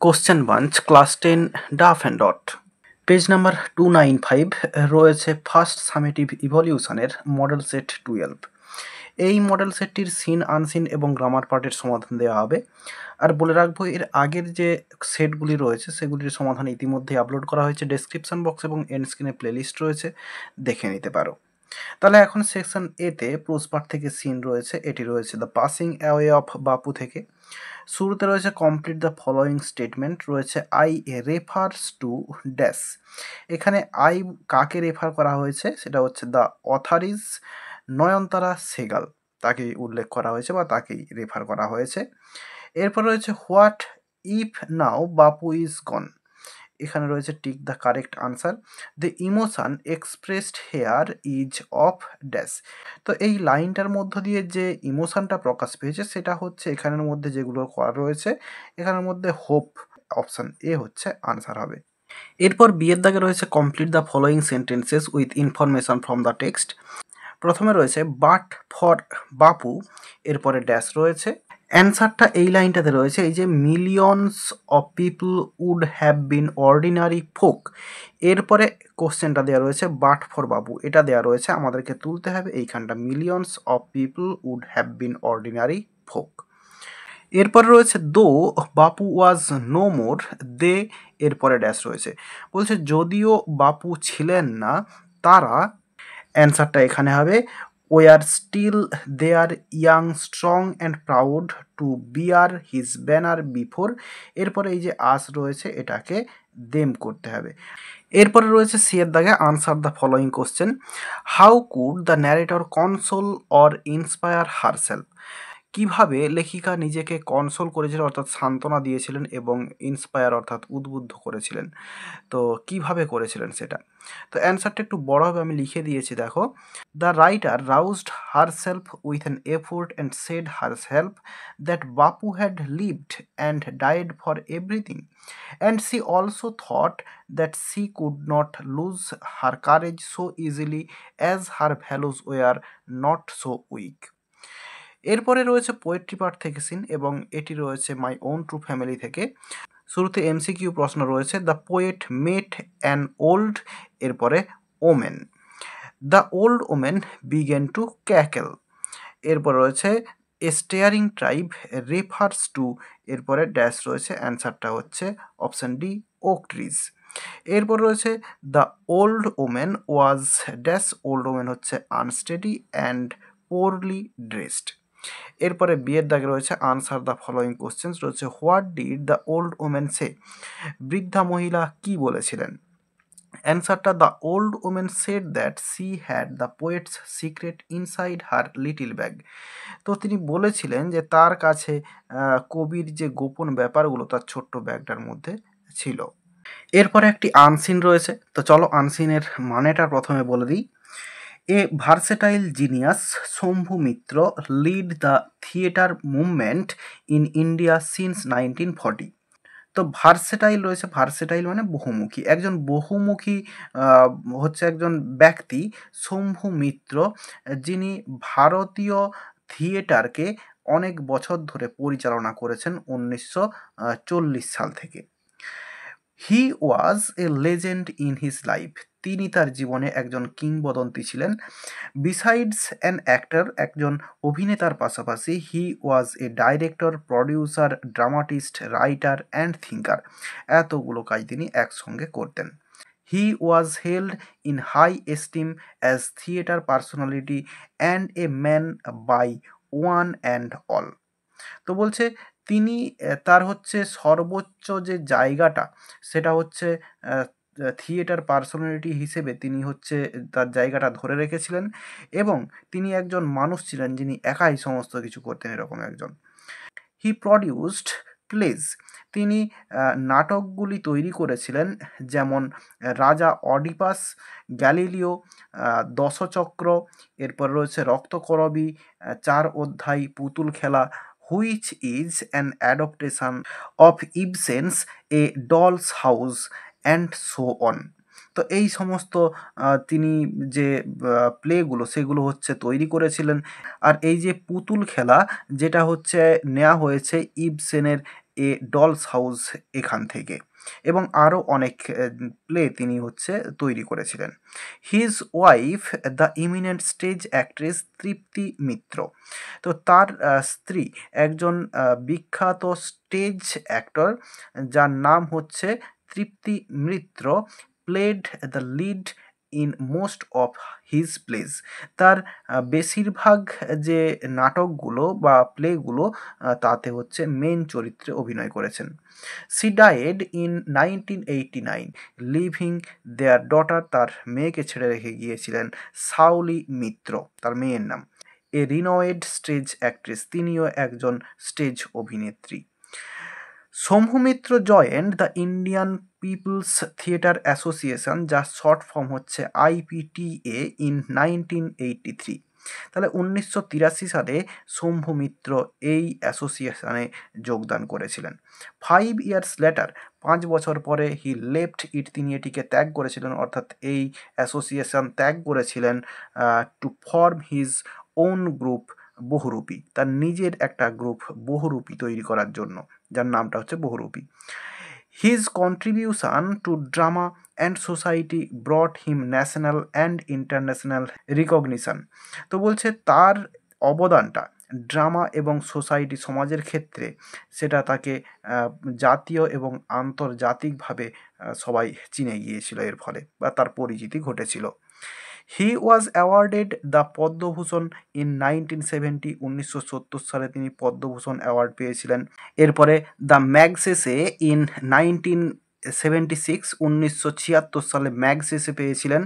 Question bank class 10 ডাফ and dot page number 295 রয়েছে first summative ইভলিউশনের মডেল সেট 12। এই মডেল সেটটির সিন আনসিন এবং গ্রামার পার্টের সমাধান দেওয়া হবে। আর বলে রাখবো এর আগের যে সেটগুলি রয়েছে সেগুলির সমাধান ইতিমধ্যে আপলোড করা হয়েছে, ডেসক্রিপশন বক্স এবং এন্ড স্ক্রিনে প্লেলিস্ট রয়েছে, দেখে নিতে পারো। তাহলে এখন সেকশন এতে প্রোজ পার্ট থেকে সিন রয়েছে, এটি রয়েছে দ্য পাসিং অ্যাওয়ে অফ বাপু থেকে। শুরুতে রয়েছে কমপ্লিট দ্য ফলোয়িং স্টেটমেন্ট, রয়েছে আই রেফার্স টু ড্যাশ। এখানে আই কাকে রেফার করা হয়েছে সেটা হচ্ছে দ্য অথরিজ নয়নতারা সেগাল, তাকে উল্লেখ করা হয়েছে বা তাকেই রেফার করা হয়েছে। এরপর রয়েছে what if now Bapu is গন। এখানে রয়েছে tick the correct answer. The emotion expressed hair is of dash. তো এই লাইনটার মধ্য দিয়ে যে ইমোশনটা প্রকাশ পেয়েছে সেটা হচ্ছে এখানের মধ্যে যেগুলো করা রয়েছে, এখানের মধ্যে হোপ, অপশান এ হচ্ছে আনসার হবে। এরপর বিয়ের দাগে রয়েছে complete the following sentences with information from the text. প্রথমে রয়েছে বাট ফর বাপু, এরপরে ড্যাশ রয়েছে। অ্যান্সারটা এই লাইনটাতে রয়েছে, এই যে millions of people would have been ordinary folk. এরপরে কোশ্চেনটা দেওয়া রয়েছে বাট ফর বাপু, এটা দেওয়া রয়েছে, আমাদেরকে তুলতে হবে এইখানটা millions of people would have been ordinary folk. এরপরে রয়েছে দো বাপু ওয়াজ নো মোর দে, এরপরে ড্যাশ রয়েছে, বলছে যদিও বাপু ছিলেন না তারা। অ্যান্সারটা এখানে হবে we are still there young strong and proud to bear his banner before। এরপরে এই যে আস রয়েছে এটাকে দেম করতে হবে। এরপরে রয়েছে সি এর দাগে answer the following question, how could the narrator console or inspire herself. কিভাবে লেখিকা নিজেকে কনসোল করেছিলেন অর্থাৎ সান্ত্বনা দিয়েছিলেন এবং ইন্সপায়ার অর্থাৎ উদ্বুদ্ধ করেছিলেন, তো কিভাবে করেছিলেন সেটা। তো অ্যান্সারটা একটু বড় হবে, আমি লিখে দিয়েছি দেখো। The writer roused herself with an effort and said herself that Bapu had lived and died for everything and she also thought that she could not lose her courage so easily as her values were not so weak. এরপরে রয়েছে poetry part থেকে scene এবং এটি রয়েছে my own true family থেকে। শুরুতে MCQ প্রশ্ন রয়েছে, the poet met an old, এরপরে women, the old women began to cackle. এরপর রয়েছে a staring tribe refers to, এরপরে ড্যাশ রয়েছে, অ্যান্সারটা হচ্ছে অপশান ডি ওক ট্রিজ। এরপর রয়েছে the old women was dash, old women হচ্ছে আনস্টেডি অ্যান্ড পোরলি ড্রেসড। এরপরে বিয়ের দাগে রয়েছে আনসার দ্য ফলোয়িং কোশ্চেন্স, রয়েছে what did the old women say. বৃদ্ধা মহিলা কি বলেছিলেন। অ্যান্সারটা the old women shed that she had the poet's secret inside her little bag. তো তিনি বলেছিলেন যে তার কাছে কবির যে গোপন ব্যাপারগুলো তার ছোট্ট ব্যাগটার মধ্যে ছিল। এরপরে একটি আনসিন রয়েছে, তো চলো আনসিনের মানেটা প্রথমে বলে দিই। A versatile genius Shambhu Mitra lead the theatre movement in India since 1940। তো ভার্সেটাইল রয়েছে, ভার্সেটাইল মানে বহুমুখী, একজন বহুমুখী হচ্ছে একজন ব্যক্তি শম্ভু মিত্র, যিনি ভারতীয় থিয়েটারকে অনেক বছর ধরে পরিচালনা করেছেন 1940 সাল থেকে। He was a legend in his life, তিনি তার জীবনে একজন কিংবদন্তি ছিলেন। বিসাইডস অ্যান অ্যাক্টর, একজন অভিনেতার পাশাপাশি he was a director, producer, dramatist, writer and thinker, এতগুলো কাজ তিনি একসঙ্গে করতেন। He was held in high esteem as theatre personality and a man by one and all. তো বলছে তিনি তার হচ্ছে সর্বোচ্চ যে জায়গাটা সেটা হচ্ছে থিয়েটার পার্সোনালিটি হিসেবে তিনি হচ্ছে তার জায়গাটা ধরে রেখেছিলেন এবং তিনি একজন মানুষ ছিলেন যিনি একাই সমস্ত কিছু করতেন, এরকম একজন। হি প্রডিউসড প্লেজ, তিনি নাটকগুলি তৈরি করেছিলেন, যেমন রাজা অডিপাস, গ্যালিলিও, দশচক্র, এরপর রয়েছে রক্তকরবী, 4 অধ্যায়, পুতুল খেলা, which is an adaptation of Ibsen's a doll's house and so on. তো এই সমস্ত তিনি যে প্লেগুলো সেগুলো হচ্ছে তৈরি করেছিলেন। আর এই যে পুতুল খেলা যেটা হচ্ছে নেওয়া হয়েছে ইবসেনের এ ডলস হাউস এখান থেকে, এবং আরও অনেক প্লে তিনি হচ্ছে তৈরি করেছিলেন। His wife the eminent stage actress Tripti Mitra. তো তার স্ত্রী একজন বিখ্যাত স্টেজ অ্যাক্টর যার নাম হচ্ছে Tripti Mitra, played the lead in most of his plays. তার বেশিরভাগ যে নাটকগুলো বা প্লেগুলো তাতে হচ্ছে মেন চরিত্রে অভিনয় করেছেন। She died in 1989 leaving their daughter, তার মেয়েকে ছেড়ে রেখে গিয়েছিলেন সাউলি মিত্র, তার মেয়ের নাম। এ রিনোয়েড স্টেজ অ্যাক্ট্রেস, তিনিও একজন স্টেজ অভিনেত্রী। Shambhu Mitra joined the Indian people's theatre association, যার শর্ট ফর্ম হচ্ছে IPTA, ইন 1983। তাহলে 1983 সালে শম্ভু মিত্র এই অ্যাসোসিয়েশনে যোগদান করেছিলেন। 5 ইয়ার্স লেটার, 5 বছর পরে হি লেফট ইট, তিনি এটিকে ত্যাগ করেছিলেন, অর্থাৎ এই অ্যাসোসিয়েশন ত্যাগ করেছিলেন to form his own group Bahurupi, তার নিজের একটা গ্রুপ বহুরূপী তৈরি করার জন্য, যার নামটা হচ্ছে Bahurupi. His contribution to drama and society brought him national and international recognition. তো বলছে তার অবদানটা ড্রামা এবং সোসাইটি সমাজের ক্ষেত্রে, সেটা তাকে জাতীয় এবং আন্তর্জাতিকভাবে সবাই চিনে গিয়েছিল এর ফলে, বা তার পরিচিতি ঘটেছিল। He was awarded the Padma Bhushan in 1970, 1970 সালে তিনি পদ্মভূষণ অ্যাওয়ার্ড পেয়েছিলেন। এরপরে দ্য ম্যাগসেসে ইন 1976, 1976 সালে ম্যাগসেসে পেয়েছিলেন।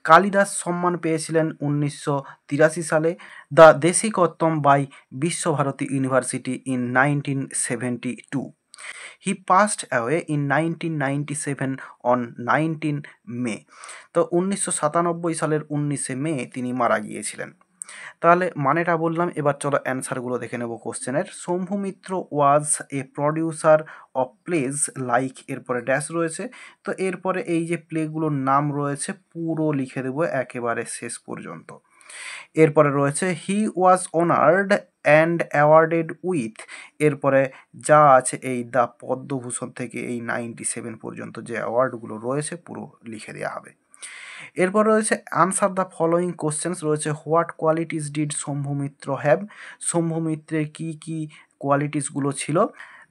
কালিদাস সম্মান পেয়েছিলেন 1983 সালে। The Deshikottam by Visva Bharati university in 1972। He passed away in 1997 on 19 May. তো 1997 সালের 19শে মে তিনি মারা গিয়েছিলেন। তাহলে মানেটা বললাম, এবার চলো অ্যান্সারগুলো দেখে নেব কোশ্চেনের। Shambhu Mitra was a producer of plays like, এরপরে ড্যাশ রয়েছে, তো এরপরে এই যে প্লেগুলোর নাম রয়েছে পুরো লিখে দেবো একেবারে শেষ পর্যন্ত। এরপরে রয়েছে he was honoured and awarded with, এরপরে যা আছে এই দ্য পদ্মভূষণ থেকে এই 97 পর্যন্ত যে অ্যাওয়ার্ডগুলো রয়েছে পুরো লিখে দেওয়া হবে। এরপর রয়েছে আনসার দ্য ফলোয়িং কোশ্চেন্স, রয়েছে what qualities did Shambhu Mitra have, Shambhu মিত্রের কী কী কোয়ালিটিসগুলো ছিল।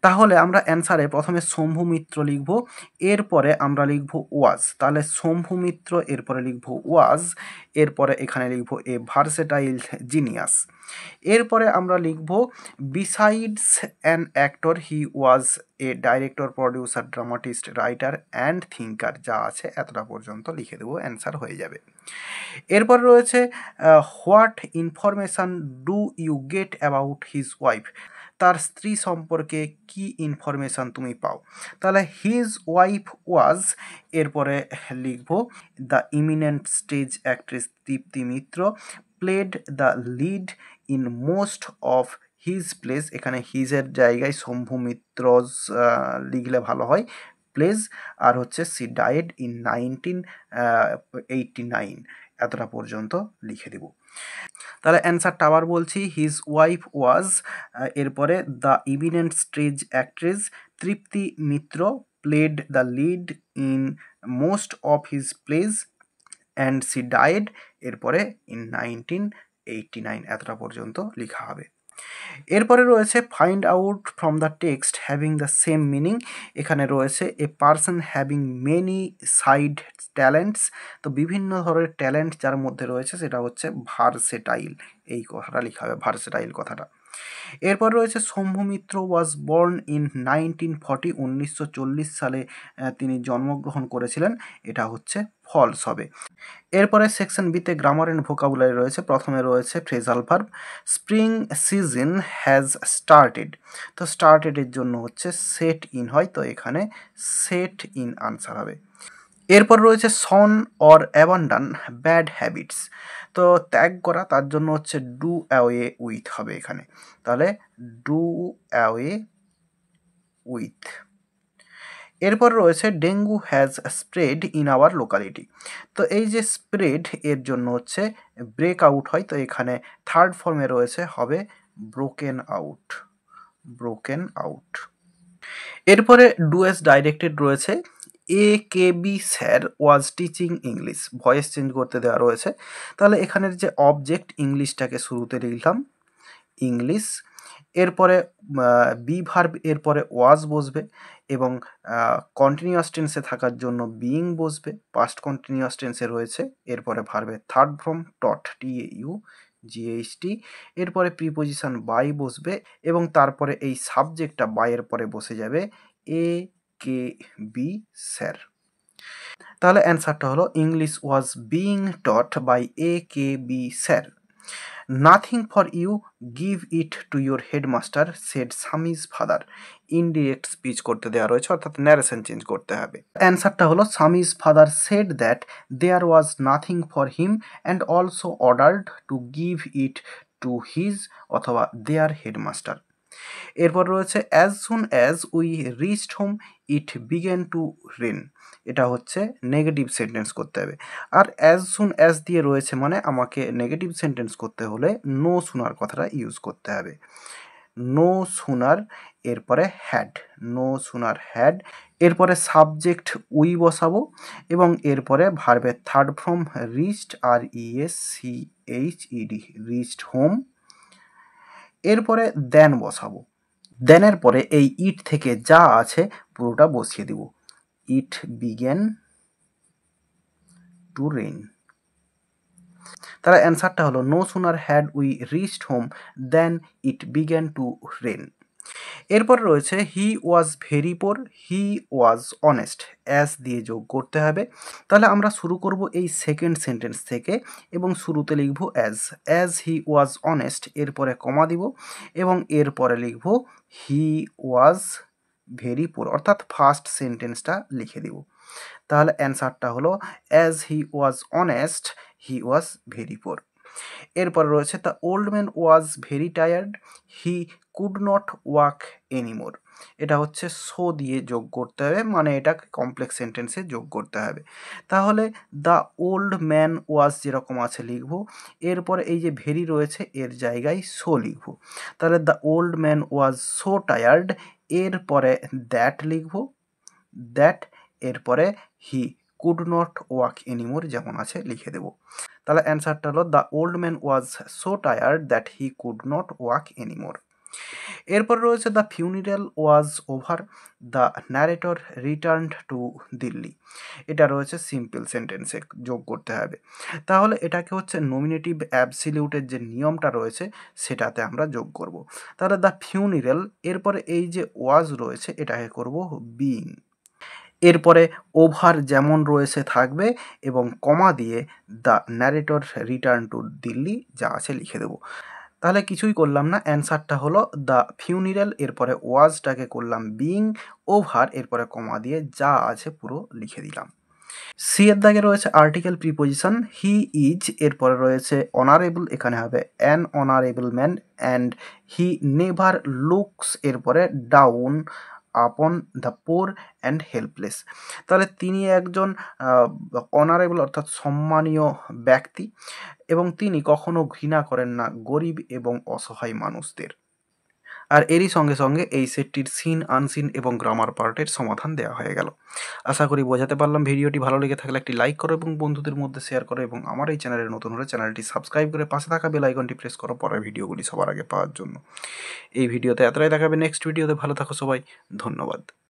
তাহলে আমরা অ্যান্সারে প্রথমে শম্ভু মিত্র লিখব, এরপরে আমরা লিখব ওয়াজ, তাহলে শম্ভু মিত্র এরপরে লিখব ওয়াজ, এরপরে এখানে লিখব এ ভার্সেটাইল জিনিয়াস। এরপরে আমরা লিখব besides an actor he was a director, producer, dramatist, writer and thinker, যা আছে এতটা পর্যন্ত লিখে দেবো, অ্যান্সার হয়ে যাবে। এরপর রয়েছে what information do you get about his wife, তার স্ত্রী সম্পর্কে কি ইনফরমেশান তুমি পাও। তাহলে হিজ ওয়াইফ ওয়াজ, এরপরে লিখব the eminent stage actress Tripti Mitra, played the lead in most of his place, এখানে হিজের জায়গায় শম্ভু মিত্রজ লিখলে ভালো হয়, প্লেস, আর হচ্ছে সি ডায়েড ইন 1989, এতটা পর্যন্ত লিখে দেব। তাহলে অ্যান্সারটা আবার বলছি, হিজ ওয়াইফ ওয়াজ, এরপরে the eminent stage actress Tripti Mitra, played the lead in most of his plays and she died, এরপরে ইন 1989, এতটা পর্যন্ত লেখা হবে। এরপরে রয়েছে find out from the text having the same meaning, এখানে রয়েছে a person having many side talents, তো বিভিন্ন ধরনের ট্যালেন্ট যার মধ্যে রয়েছে সেটা হচ্ছে ভার্সেটাইল, এই কথাটা লেখা হবে, ভার্সেটাইল কথাটা। এরপর রয়েছে Shambhu Mitra was born in 1940, 1940 সালে তিনি জন্মগ্রহণ করেছিলেন, এটা হচ্ছে ফলস হবে। এরপরে সেকশন বিতে গ্রামার অ্যান্ড ভোকাবুলারি রয়েছে। প্রথমে রয়েছে phrasal verb, spring season has started, তো স্টার্টেডের জন্য হচ্ছে সেট ইন হয়, তো এখানে সেট ইন আনসার হবে। এরপর রয়েছে সন অর অ্যাবান্ডান ব্যাড হ্যাবিটস, তো ত্যাগ করা, তার জন্য হচ্ছে ডু অ্যাওয়ে উইথ হবে এখানে, তাহলে ডু অ্যাওয়ে উইথ। এরপর রয়েছে dengue has spread in our locality, তো এই যে স্প্রেড এর জন্য হচ্ছে ব্রেক আউট হয়, তো এখানে থার্ড ফর্মে রয়েছে হবে ব্রোকেন আউট, ব্রোকেন আউট। এরপরে ডু অ্যাজ ডাইরেক্টেড রয়েছে AKB sir was teaching English, voice change করতে দেওয়া রয়েছে। তাহলে এখানের যে অবজেক্ট ইংলিশটাকে শুরুতে লিখলাম ইংলিশ, এরপরে বি ভার্ব এরপরে ওয়াজ বসবে এবং কন্টিনিউয়াস টেন্সে থাকার জন্য বিইং বসবে, পাস্ট কন্টিনিউয়াস টেন্সে রয়েছে। এরপরে ভার্বের থার্ড ফর্ম টট TAUGHT, এরপরে প্রিপোজিশন বাই বসবে এবং তারপরে এই সাবজেক্টটা বাইয়ের পরে বসে যাবে AKB স্যার। তাহলে অ্যান্সারটা হলো English was being taught by AKB sir. Nothing for you, give it to your headmaster said Sammy's father. Indirect speech করতে দেওয়া রয়েছে, অর্থাৎ ন্যারেশন চেঞ্জ করতে হবে। অ্যান্সারটা হলো Sammy's father said that there was nothing for him and also ordered to give it to his অথবা their headmaster. এরপর রয়েছে as soon as we reached home it began to rain. এটা হচ্ছে negative sentence করতে হবে। আর as soon as দিয়ে রয়েছে মানে আমাকে নেগেটিভ সেন্টেন্স করতে হলে নো সুনার কথাটা ইউজ করতে হবে। নো সুনার, এরপরে হ্যাড, নো সুনার হ্যাড, এরপরে সাবজেক্ট উই বসাবো এবং এরপরে ভার্বের third form reached RESCHED, reached home, এরপরে দেন বসাবো। দেনের পরে এই ইট থেকে যা আছে পুরোটা বসিয়ে দিব। It began to rain. তাহলে অ্যান্সারটা হলো no sooner had we reached home then it began to rain. এরপর রয়েছে he was very poor, he was honest, as দিয়ে যোগ করতে হবে। তাহলে আমরা শুরু করব এই সেকেন্ড সেন্টেন্স থেকে এবং শুরুতে লিখব অ্যাজ হি ওয়াজ অনেস্ট, এরপরে কমা দিব এবং এরপরে লিখব হি ওয়াজ ভেরি পোর, অর্থাৎ ফার্স্ট সেন্টেন্সটা লিখে দিব। তাহলে অ্যান্সারটা হলো as he was honest he was very পোর। এরপর রয়েছে the old man was very tired, he could not walk anymore. এটা হচ্ছে সো দিয়ে যোগ করতে হবে, মানে এটা কমপ্লেক্স সেন্টেন্সে যোগ করতে হবে। তাহলে দ্য ওল্ড ম্যান ওয়াজ যেরকম আছে লিখব, এরপরে এই যে ভেরি রয়েছে এর জায়গায় সো লিখব। তাহলে the old man was so tired, এরপরে দ্যাট লিখব, দ্যাট, এরপরে he could not walk anymore যেমন আছে লিখে দেব। তাহলে অ্যান্সারটা হলো the old man was so tired that he could not walk anymore. এরপর রয়েছে the funeral was over, the narrator returned to Delhi. এটা রয়েছে সিম্পল সেন্টেন্সে যোগ করতে হবে। তাহলে এটাকে হচ্ছে নমিনেটিভ অ্যাবসিলিউটের যে নিয়মটা রয়েছে সেটাতে আমরা যোগ করব। তাহলে দ্য ফিউনিরাল, এরপরে এই যে ওয়াজ রয়েছে এটাকে করব বিইং, এরপরে ওভার যেমন রয়েছে থাকবে এবং কমা দিয়ে the narrator return to Delhi যা আছে লিখে দেবো। তাহলে কিছুই করলাম না, অ্যান্সারটা হলো দ্য ফিউনিরাল, এরপরে ওয়াজটাকে করলাম বিইং, ওভার, এরপরে কমা দিয়ে যা আছে পুরো লিখে দিলাম। সি এর দাগে রয়েছে আর্টিকেল প্রিপোজিশন হি ইজ, এরপরে রয়েছে অনারেবল, এখানে হবে an honourable man, and he never looks, এরপরে down upon the poor and helpless. তাহলে তিনি একজন অনারেবল অর্থাৎ সম্মানীয় ব্যক্তি এবং তিনি কখনো ঘৃণা করেন না গরিব এবং অসহায় মানুষদের। আর এরই সঙ্গে সঙ্গে এই সেটটির সিন আনসিন এবং গ্রামার পার্টের সমাধান দেওয়া হয়ে গেল। আশা করি বোঝাতে পারলাম। ভিডিওটি ভালো লেগে থাকলে একটি লাইক করো এবং বন্ধুদের মধ্যে শেয়ার করো এবং আমার এই চ্যানেলে নতুন হলে চ্যানেলটি সাবস্ক্রাইব করে পাশে থাকা বেল আইকনটি প্রেস করো পরের ভিডিওগুলি সবার আগে পাওয়ার জন্য। এই ভিডিওতে এতটাই দেখাবে, নেক্সট ভিডিওতে ভালো থাকো সবাই, ধন্যবাদ।